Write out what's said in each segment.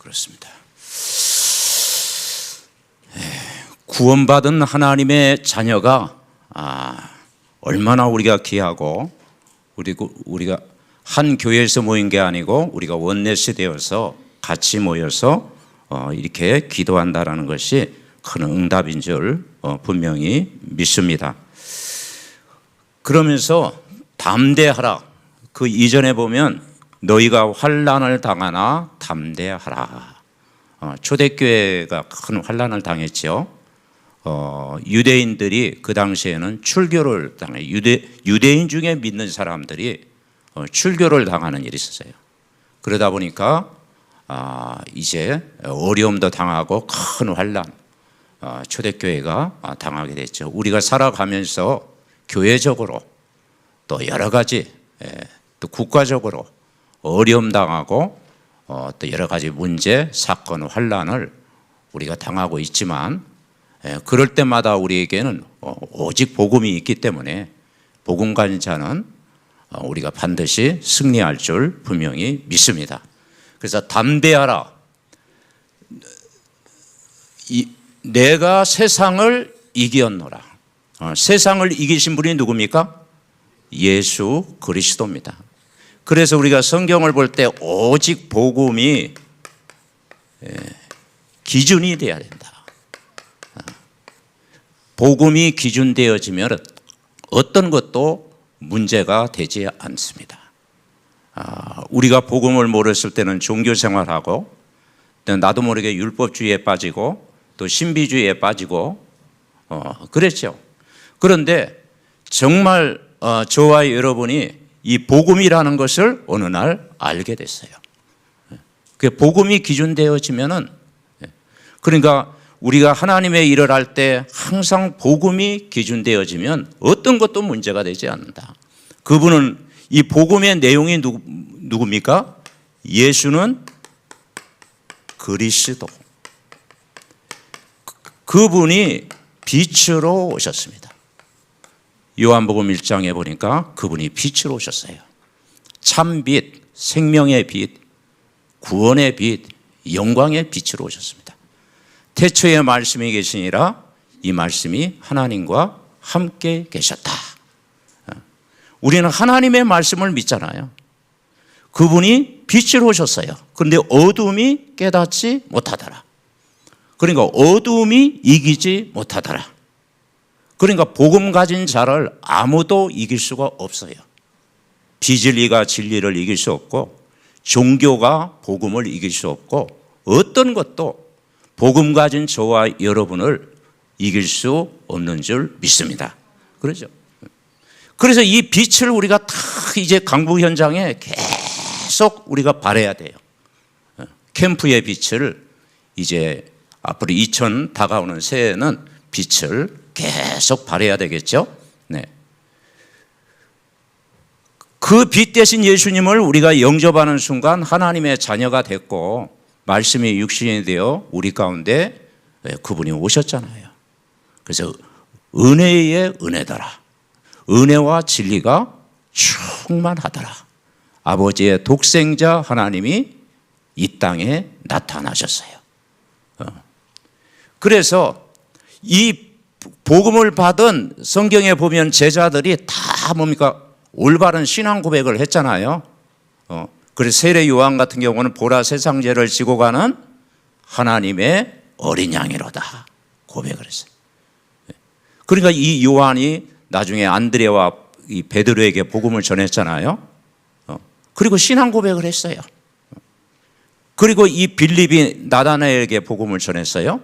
그렇습니다. 구원받은 하나님의 자녀가 얼마나 우리가 귀하고 우리가 한 교회에서 모인 게 아니고 우리가 원넷이 되어서 같이 모여서 이렇게 기도한다라는 것이 큰 응답인 줄 분명히 믿습니다. 그러면서 담대하라. 그 이전에 보면 너희가 환난을 당하나 담대하라. 초대교회가 큰 환난을 당했죠. 유대인들이 그 당시에는 출교를 당해 유대인 중에 믿는 사람들이 출교를 당하는 일이 있었어요. 그러다 보니까 이제 어려움도 당하고 큰 환난 초대교회가 당하게 됐죠. 우리가 살아가면서 교회적으로 또 여러 가지 또 국가적으로 어려움 당하고 또 여러 가지 문제, 사건, 환난을 우리가 당하고 있지만 그럴 때마다 우리에게는 오직 복음이 있기 때문에 복음 가진 자는 우리가 반드시 승리할 줄 분명히 믿습니다. 그래서 담대하라. 내가 세상을 이겼노라. 세상을 이기신 분이 누굽니까? 예수 그리스도입니다. 그래서 우리가 성경을 볼 때 오직 복음이 기준이 되어야 된다. 복음이 기준되어지면 어떤 것도 문제가 되지 않습니다. 우리가 복음을 모르실 때는 종교생활하고 나도 모르게 율법주의에 빠지고 또 신비주의에 빠지고 그랬죠. 그런데 정말 저와 여러분이 이 복음이라는 것을 어느 날 알게 됐어요. 그 복음이 기준되어지면은 그러니까 우리가 하나님의 일을 할 때 항상 복음이 기준되어지면 어떤 것도 문제가 되지 않는다. 그분은 이 복음의 내용이 누굽니까? 예수는 그리스도. 그분이 빛으로 오셨습니다. 요한복음 1장에 보니까 그분이 빛으로 오셨어요. 참빛, 생명의 빛, 구원의 빛, 영광의 빛으로 오셨습니다. 태초에 말씀이 계시니라 이 말씀이 하나님과 함께 계셨다. 우리는 하나님의 말씀을 믿잖아요. 그분이 빛으로 오셨어요. 그런데 어둠이 깨닫지 못하더라. 그러니까 어둠이 이기지 못하더라. 그러니까 복음 가진 자를 아무도 이길 수가 없어요. 비진리가 진리를 이길 수 없고 종교가 복음을 이길 수 없고 어떤 것도 복음 가진 저와 여러분을 이길 수 없는 줄 믿습니다. 그렇죠? 그래서 이 빛을 우리가 다 이제 강북 현장에 계속 우리가 발해야 돼요. 캠프의 빛을 이제 앞으로 2000 다가오는 새해에는 빛을 계속 발해야 되겠죠? 네. 그 빛 대신 예수님을 우리가 영접하는 순간 하나님의 자녀가 됐고 말씀이 육신이 되어 우리 가운데 그분이 오셨잖아요. 그래서 은혜의 은혜더라. 은혜와 진리가 충만하더라. 아버지의 독생자 하나님이 이 땅에 나타나셨어요. 그래서 이 복음을 받은 성경에 보면 제자들이 다 뭡니까? 올바른 신앙 고백을 했잖아요. 그래서 세례 요한 같은 경우는 보라 세상 죄를 지고 가는 하나님의 어린 양이로다 고백을 했어요. 그러니까 이 요한이 나중에 안드레와 이 베드로에게 복음을 전했잖아요. 그리고 신앙 고백을 했어요. 그리고 이 빌립이 나다나엘에게 복음을 전했어요.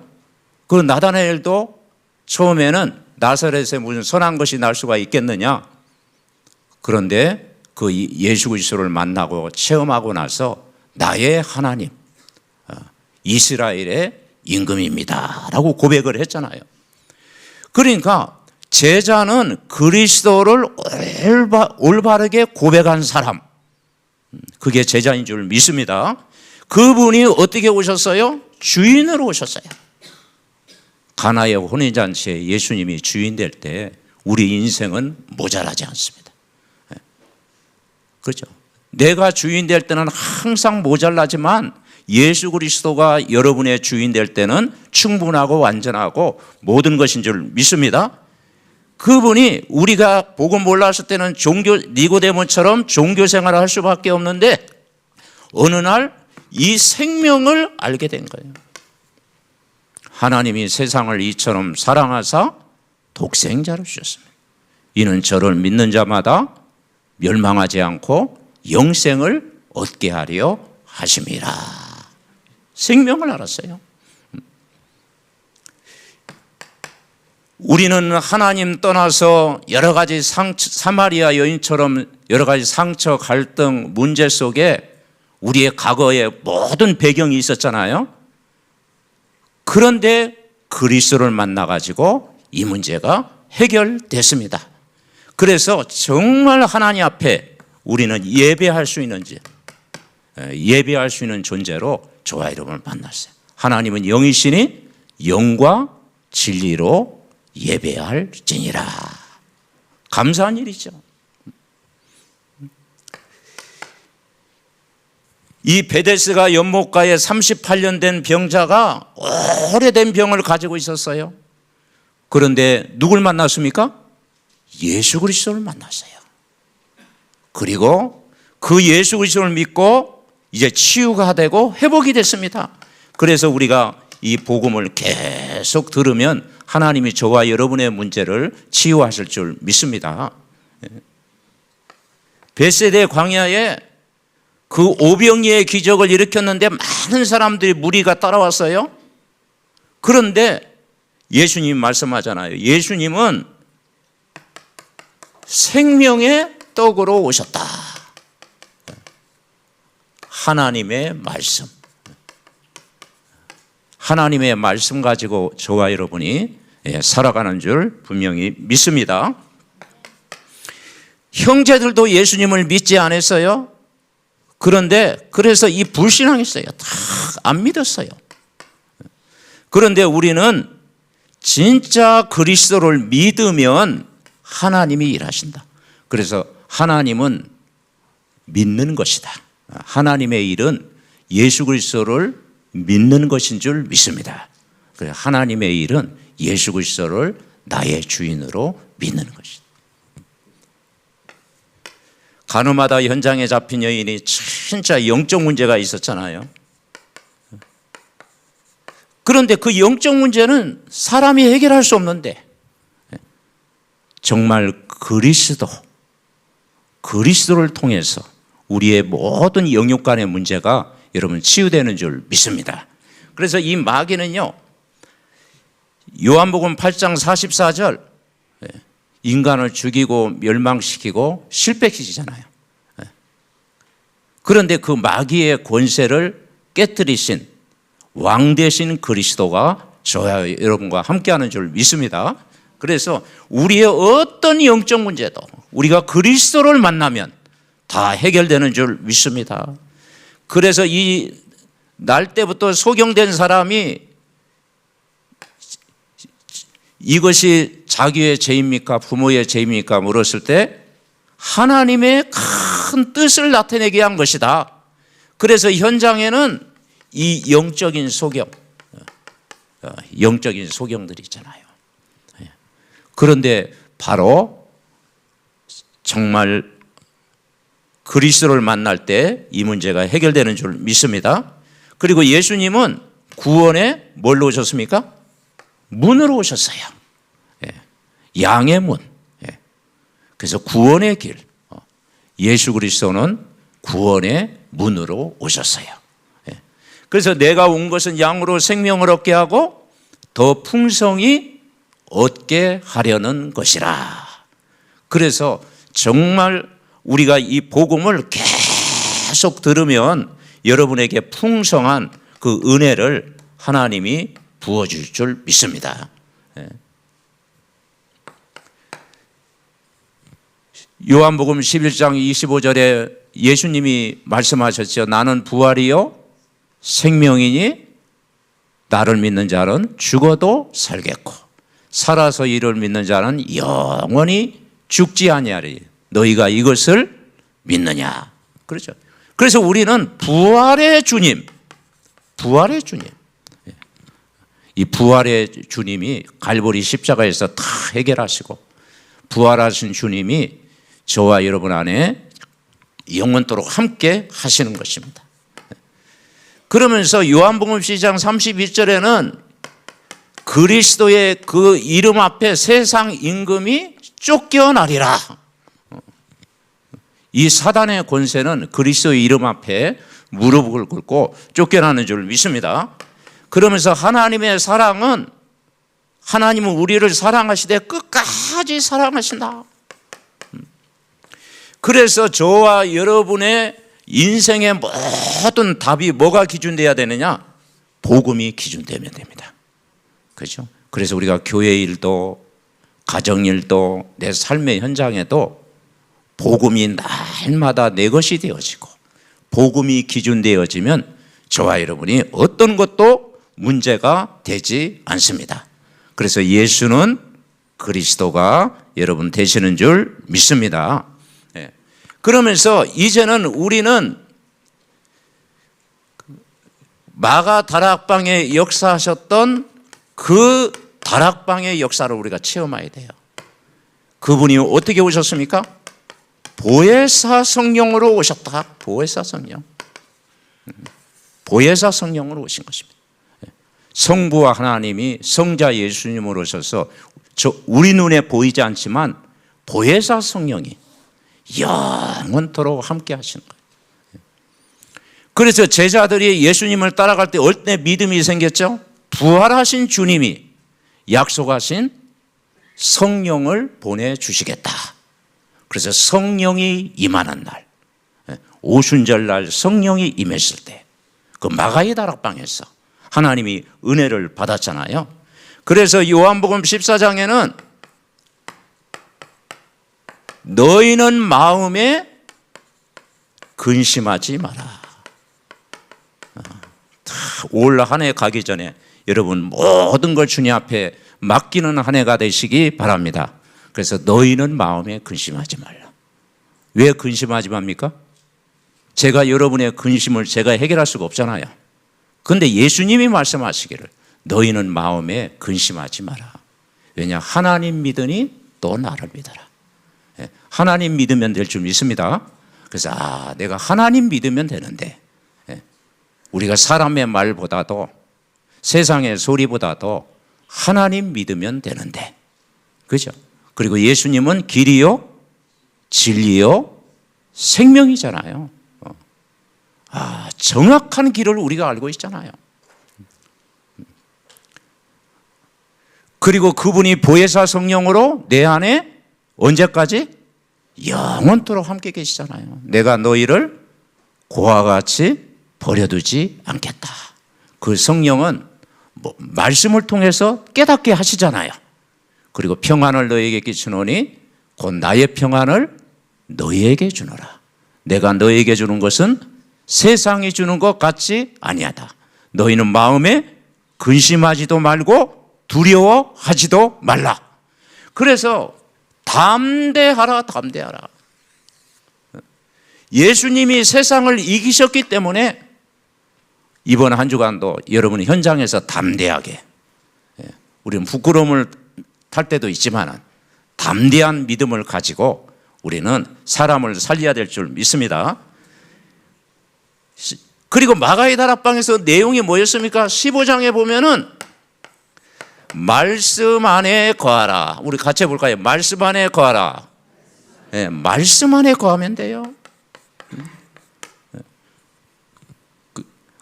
그 나다나엘도 처음에는 나사렛에 무슨 선한 것이 날 수가 있겠느냐. 그런데 그 예수 그리스도를 만나고 체험하고 나서 나의 하나님 이스라엘의 임금입니다 라고 고백을 했잖아요. 그러니까 제자는 그리스도를 올바르게 고백한 사람, 그게 제자인 줄 믿습니다. 그분이 어떻게 오셨어요? 주인으로 오셨어요. 가나의 혼인잔치에 예수님이 주인 될 때 우리 인생은 모자라지 않습니다. 그렇죠? 내가 주인 될 때는 항상 모자라지만 예수 그리스도가 여러분의 주인 될 때는 충분하고 완전하고 모든 것인 줄 믿습니다. 그분이 우리가 복음 몰랐을 때는 니고데모처럼 종교 생활을 할 수밖에 없는데 어느 날 이 생명을 알게 된 거예요. 하나님이 세상을 이처럼 사랑하사 독생자를 주셨습니다. 이는 저를 믿는 자마다 멸망하지 않고 영생을 얻게 하려 하심이라. 생명을 알았어요. 우리는 하나님 떠나서 여러 가지 사마리아 여인처럼 여러 가지 상처, 갈등, 문제 속에 우리의 과거에 모든 배경이 있었잖아요. 그런데 그리스도를 만나가지고 이 문제가 해결됐습니다. 그래서 정말 하나님 앞에 우리는 예배할 수 있는 존재로 저와 여러분을 만났어요. 하나님은 영이시니 영과 진리로 예배할지니라. 감사한 일이죠. 이 베데스가 연못가에 38년 된 병자가 오래된 병을 가지고 있었어요. 그런데 누굴 만났습니까? 예수 그리스도를 만났어요. 그리고 그 예수 그리스도를 믿고 이제 치유가 되고 회복이 됐습니다. 그래서 우리가 이 복음을 계속 들으면 하나님이 저와 여러분의 문제를 치유하실 줄 믿습니다. 벳세대 광야에 그 오병이의 기적을 일으켰는데 많은 사람들이 무리가 따라왔어요. 그런데 예수님 말씀하잖아요. 예수님은 생명의 떡으로 오셨다. 하나님의 말씀. 하나님의 말씀 가지고 저와 여러분이 살아가는 줄 분명히 믿습니다. 형제들도 예수님을 믿지 않았어요. 그런데 그래서 이 불신앙했어요. 다 안 믿었어요. 그런데 우리는 진짜 그리스도를 믿으면 하나님이 일하신다. 그래서 하나님은 믿는 것이다. 하나님의 일은 예수 그리스도를 믿는 것인 줄 믿습니다. 그래서 하나님의 일은 예수 그리스도를 나의 주인으로 믿는 것이다. 가늠하다 현장에 잡힌 여인이 진짜 영적 문제가 있었잖아요. 그런데 그 영적 문제는 사람이 해결할 수 없는데 정말 그리스도를 통해서 우리의 모든 영육 간의 문제가 여러분 치유되는 줄 믿습니다. 그래서 이 마귀는요, 요한복음 8장 44절 인간을 죽이고 멸망시키고 실패시키잖아요. 그런데 그 마귀의 권세를 깨뜨리신 왕 되신 그리스도가 저와 여러분과 함께하는 줄 믿습니다. 그래서 우리의 어떤 영적 문제도 우리가 그리스도를 만나면 다 해결되는 줄 믿습니다. 그래서 이 날 때부터 소경된 사람이 이것이 자기의 죄입니까? 부모의 죄입니까? 물었을 때 하나님의 큰 뜻을 나타내게 한 것이다. 그래서 현장에는 이 영적인 소경들이 있잖아요. 그런데 바로 정말 그리스도를 만날 때 이 문제가 해결되는 줄 믿습니다. 그리고 예수님은 구원에 뭘로 오셨습니까? 문으로 오셨어요. 양의 문. 그래서 구원의 길. 예수 그리스도는 구원의 문으로 오셨어요. 그래서 내가 온 것은 양으로 생명을 얻게 하고 더 풍성히 얻게 하려는 것이라. 그래서 정말 우리가 이 복음을 계속 들으면 여러분에게 풍성한 그 은혜를 하나님이 부어줄 줄 믿습니다. 요한복음 11장 25절에 예수님이 말씀하셨죠. 나는 부활이요 생명이니 나를 믿는 자는 죽어도 살겠고 살아서 이를 믿는 자는 영원히 죽지 아니하리. 너희가 이것을 믿느냐. 그렇죠. 그래서 우리는 부활의 주님, 부활의 주님. 이 부활의 주님이 갈보리 십자가에서 다 해결하시고 부활하신 주님이 저와 여러분 안에 영원토록 함께 하시는 것입니다. 그러면서 요한복음 12장 31절에는 그리스도의 그 이름 앞에 세상 임금이 쫓겨나리라. 이 사단의 권세는 그리스도의 이름 앞에 무릎을 꿇고 쫓겨나는 줄 믿습니다. 그러면서 하나님의 사랑은 하나님은 우리를 사랑하시되 끝까지 사랑하신다. 그래서 저와 여러분의 인생의 모든 답이 뭐가 기준돼야 되느냐? 복음이 기준되면 됩니다. 그렇죠? 그래서 우리가 교회 일도 가정 일도 내 삶의 현장에도 복음이 날마다 내 것이 되어지고 복음이 기준되어지면 저와 여러분이 어떤 것도 문제가 되지 않습니다. 그래서 예수는 그리스도가 여러분 되시는 줄 믿습니다. 그러면서 이제는 우리는 마가 다락방에 역사하셨던 그 다락방의 역사를 우리가 체험해야 돼요. 그분이 어떻게 오셨습니까? 보혜사 성령으로 오셨다. 보혜사 성령. 보혜사 성령으로 오신 것입니다. 성부와 하나님이 성자 예수님으로 오셔서 우리 눈에 보이지 않지만 보혜사 성령이 영원토록 함께 하시는 거예요. 그래서 제자들이 예수님을 따라갈 때 어때 믿음이 생겼죠? 부활하신 주님이 약속하신 성령을 보내주시겠다. 그래서 성령이 임하는 날, 오순절 날 성령이 임했을 때 그 마가의 다락방에서 하나님이 은혜를 받았잖아요. 그래서 요한복음 14장에는 너희는 마음에 근심하지 마라. 올 한 해 가기 전에 여러분 모든 걸 주님 앞에 맡기는 한 해가 되시기 바랍니다. 그래서 너희는 마음에 근심하지 말라. 왜 근심하지 맙니까? 제가 여러분의 근심을 제가 해결할 수가 없잖아요. 그런데 예수님이 말씀하시기를 너희는 마음에 근심하지 마라. 왜냐? 하나님 믿으니 또 나를 믿어라. 하나님 믿으면 될 줄 믿습니다. 그래서 내가 하나님 믿으면 되는데 우리가 사람의 말보다도 세상의 소리보다도 하나님 믿으면 되는데, 그죠? 그리고 예수님은 길이요 진리요 생명이잖아요. 정확한 길을 우리가 알고 있잖아요. 그리고 그분이 보혜사 성령으로 내 안에 언제까지? 영원토록 함께 계시잖아요. 내가 너희를 고와 같이 버려두지 않겠다. 그 성령은 말씀을 통해서 깨닫게 하시잖아요. 그리고 평안을 너희에게 끼치노니 곧 나의 평안을 너희에게 주노라. 내가 너희에게 주는 것은 세상이 주는 것 같지 아니하다. 너희는 마음에 근심하지도 말고 두려워하지도 말라. 그래서 담대하라. 예수님이 세상을 이기셨기 때문에 이번 한 주간도 여러분이 현장에서 담대하게, 우리는 부끄러움을 탈 때도 있지만 담대한 믿음을 가지고 우리는 사람을 살려야 될 줄 믿습니다. 그리고 마가의 다락방에서 내용이 뭐였습니까? 15장에 보면은 말씀 안에 거하라. 우리 같이 해볼까요? 말씀 안에 거하라. 말씀 안에 거하면 돼요.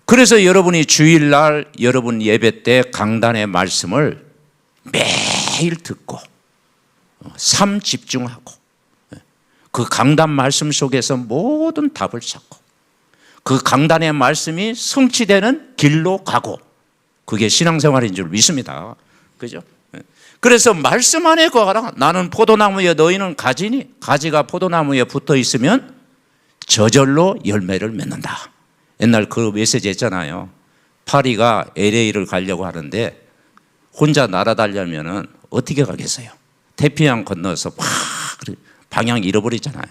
그래서 여러분이 주일날 여러분 예배 때 강단의 말씀을 매일 듣고 삶 집중하고 그 강단 말씀 속에서 모든 답을 찾고 그 강단의 말씀이 성취되는 길로 가고, 그게 신앙생활인 줄 믿습니다. 그죠? 그래서 말씀 안에 거하라. 나는 포도나무에 너희는 가지니 가지가 포도나무에 붙어 있으면 저절로 열매를 맺는다. 옛날 그 메시지 했잖아요. 파리가 LA를 가려고 하는데 혼자 날아다니려면 어떻게 가겠어요? 태평양 건너서 막 방향 잃어버리잖아요.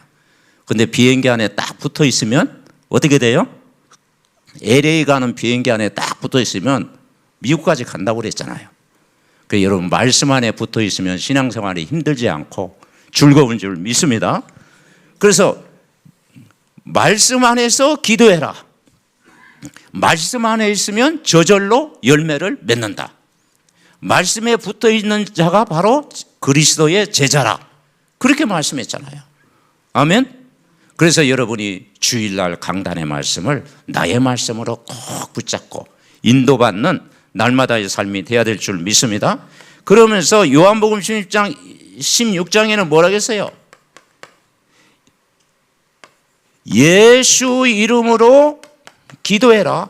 근데 비행기 안에 딱 붙어 있으면 어떻게 돼요? LA 가는 비행기 안에 딱 붙어 있으면 미국까지 간다고 그랬잖아요. 그 여러분 말씀 안에 붙어 있으면 신앙생활이 힘들지 않고 즐거운 줄 믿습니다. 그래서 말씀 안에서 기도해라. 말씀 안에 있으면 저절로 열매를 맺는다. 말씀에 붙어 있는 자가 바로 그리스도의 제자라. 그렇게 말씀했잖아요. 아멘. 그래서 여러분이 주일날 강단의 말씀을 나의 말씀으로 꼭 붙잡고 인도받는 날마다의 삶이 돼야 될 줄 믿습니다. 그러면서 요한복음 16장에는 뭐라고 했어요? 예수 이름으로 기도해라.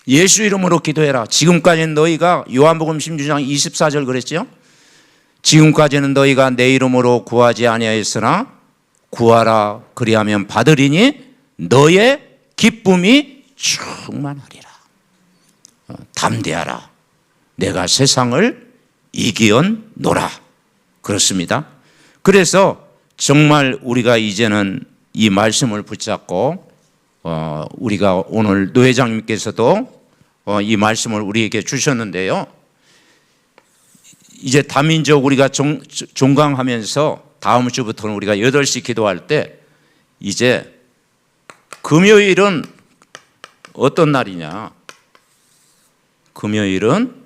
예수 이름으로 기도해라. 지금까지는 너희가 요한복음 16장 24절 그랬죠? 지금까지는 너희가 내 이름으로 구하지 아니하였으나 구하라 그리하면 받으리니 너의 기쁨이 충만하리라. 담대하라. 내가 세상을 이기었노라. 그렇습니다. 그래서 정말 우리가 이제는 이 말씀을 붙잡고 우리가 오늘 노 회장님께서도 이 말씀을 우리에게 주셨는데요. 이제 다민족 우리가 종강하면서 다음 주부터는 우리가 8시 기도할 때 이제 금요일은 어떤 날이냐? 금요일은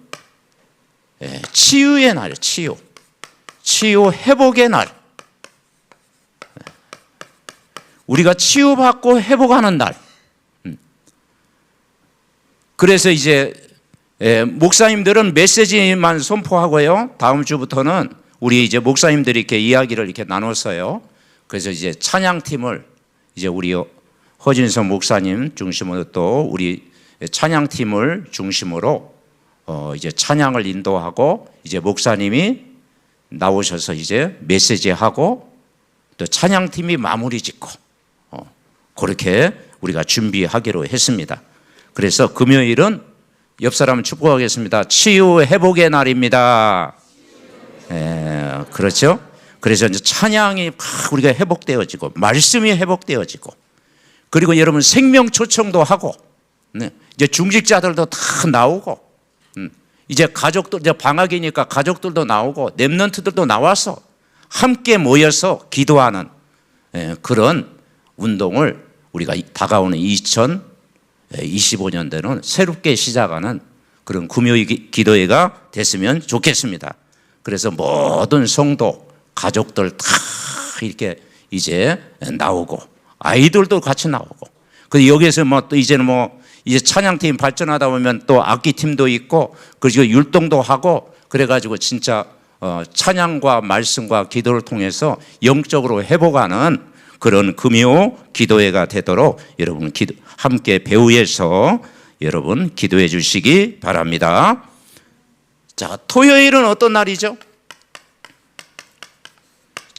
치유의 날, 치유 회복의 날. 우리가 치유받고 회복하는 날. 그래서 이제 목사님들은 메시지만 선포하고요. 다음 주부터는 우리 이제 목사님들이 이렇게 이야기를 이렇게 나눴어요. 그래서 이제 찬양팀을 이제 우리 허진성 목사님 중심으로 또 우리 찬양팀을 중심으로 이제 찬양을 인도하고 이제 목사님이 나오셔서 이제 메시지하고 또 찬양팀이 마무리 짓고 그렇게 우리가 준비하기로 했습니다. 그래서 금요일은 옆 사람 축복하겠습니다. 치유 회복의 날입니다. 그렇죠? 그래서 이제 찬양이 우리가 회복되어지고 말씀이 회복되어지고 그리고 여러분 생명 초청도 하고 이제 중직자들도 다 나오고 이제 가족들 이제 방학이니까 가족들도 나오고 렘넌트들도 나와서 함께 모여서 기도하는 그런 운동을 우리가 다가오는 2025년도는 새롭게 시작하는 그런 금요일 기도회가 됐으면 좋겠습니다. 그래서 모든 성도, 가족들 다 이렇게 이제 나오고 아이들도 같이 나오고 그리고 여기에서 또 이제는 이제 찬양팀 발전하다 보면 또 악기팀도 있고 그리고 율동도 하고 그래가지고 진짜 찬양과 말씀과 기도를 통해서 영적으로 회복하는 그런 금요 기도회가 되도록 여러분 함께 배우에서 여러분 기도해 주시기 바랍니다. 자, 토요일은 어떤 날이죠?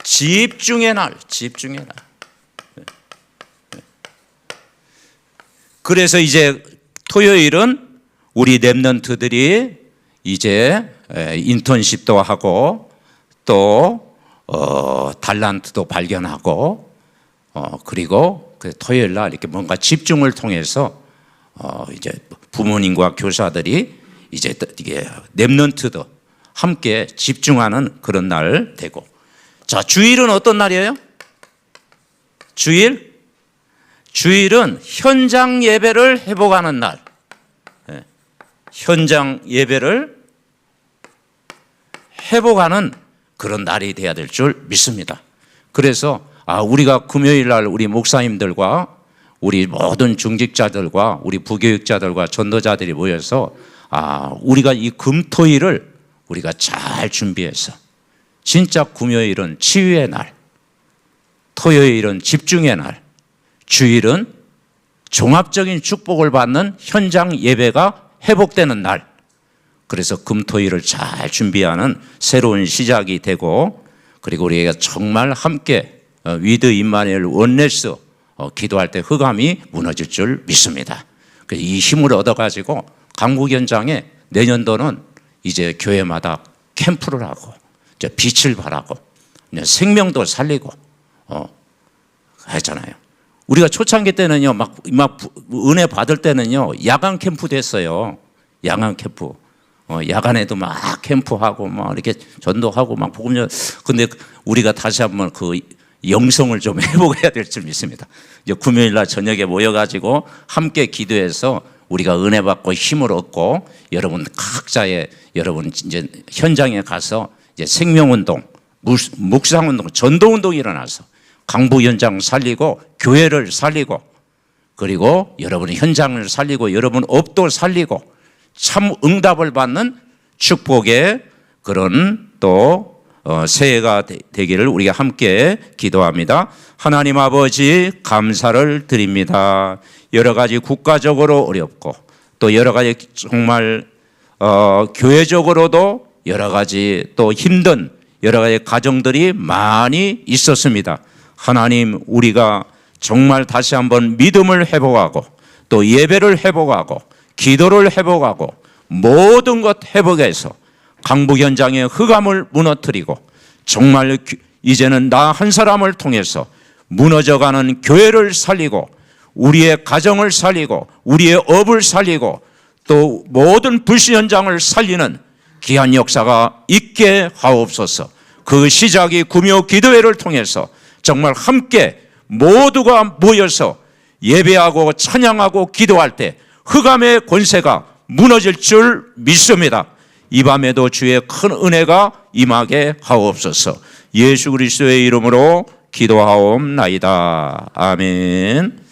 집중의 날, 집중의 날. 그래서 이제 토요일은 우리 렘넌트들이 이제 인턴십도 하고 또 달란트도 발견하고 그리고 그 토요일 날 이렇게 뭔가 집중을 통해서 이제 부모님과 교사들이 이제 이게 렘넌트도 함께 집중하는 그런 날 되고 자 주일은 어떤 날이에요? 주일은 현장 예배를 회복하는 날. 현장 예배를 회복하는 그런 날이 돼야 될 줄 믿습니다. 그래서 우리가 금요일 날 우리 목사님들과 우리 모든 중직자들과 우리 부교육자들과 전도자들이 모여서 우리가 이 금토일을 우리가 잘 준비해서 진짜 금요일은 치유의 날, 토요일은 집중의 날, 주일은 종합적인 축복을 받는 현장 예배가 회복되는 날. 그래서 금토일을 잘 준비하는 새로운 시작이 되고 그리고 우리가 정말 함께 위드 임마누엘 원네스 기도할 때 흑암이 무너질 줄 믿습니다. 그래서 이 힘을 얻어가지고 강국 현장에 내년도는 이제 교회마다 캠프를 하고 이제 빛을 발하고 생명도 살리고 했잖아요. 우리가 초창기 때는요, 막 은혜 받을 때는요, 야간 캠프도 했어요. 야간 캠프. 야간에도 막 캠프하고 막 이렇게 전도하고 막 복음전. 근데 우리가 다시 한번 그 영성을 좀 회복해야 될 줄 믿습니다. 이제 금요일 날 저녁에 모여가지고 함께 기도해서 우리가 은혜 받고 힘을 얻고 여러분 각자의 여러분 이제 현장에 가서 이제 생명운동, 묵상운동, 전도운동이 일어나서 강부 현장 살리고 교회를 살리고 그리고 여러분의 현장을 살리고 여러분 업도 살리고 참 응답을 받는 축복의 그런 또 새해가 되기를 우리가 함께 기도합니다. 하나님 아버지 감사를 드립니다. 여러 가지 국가적으로 어렵고 또 여러 가지 정말 교회적으로도 여러 가지 또 힘든 여러 가지 가정들이 많이 있었습니다. 하나님 우리가 정말 다시 한번 믿음을 회복하고 또 예배를 회복하고 기도를 회복하고 모든 것 회복해서 강북 현장의 흑암을 무너뜨리고 정말 이제는 나 한 사람을 통해서 무너져가는 교회를 살리고 우리의 가정을 살리고 우리의 업을 살리고 또 모든 불신 현장을 살리는 귀한 역사가 있게 하옵소서. 그 시작이 구묘 기도회를 통해서 정말 함께 모두가 모여서 예배하고 찬양하고 기도할 때 흑암의 권세가 무너질 줄 믿습니다. 이 밤에도 주의 큰 은혜가 임하게 하옵소서. 예수 그리스도의 이름으로 기도하옵나이다. 아멘.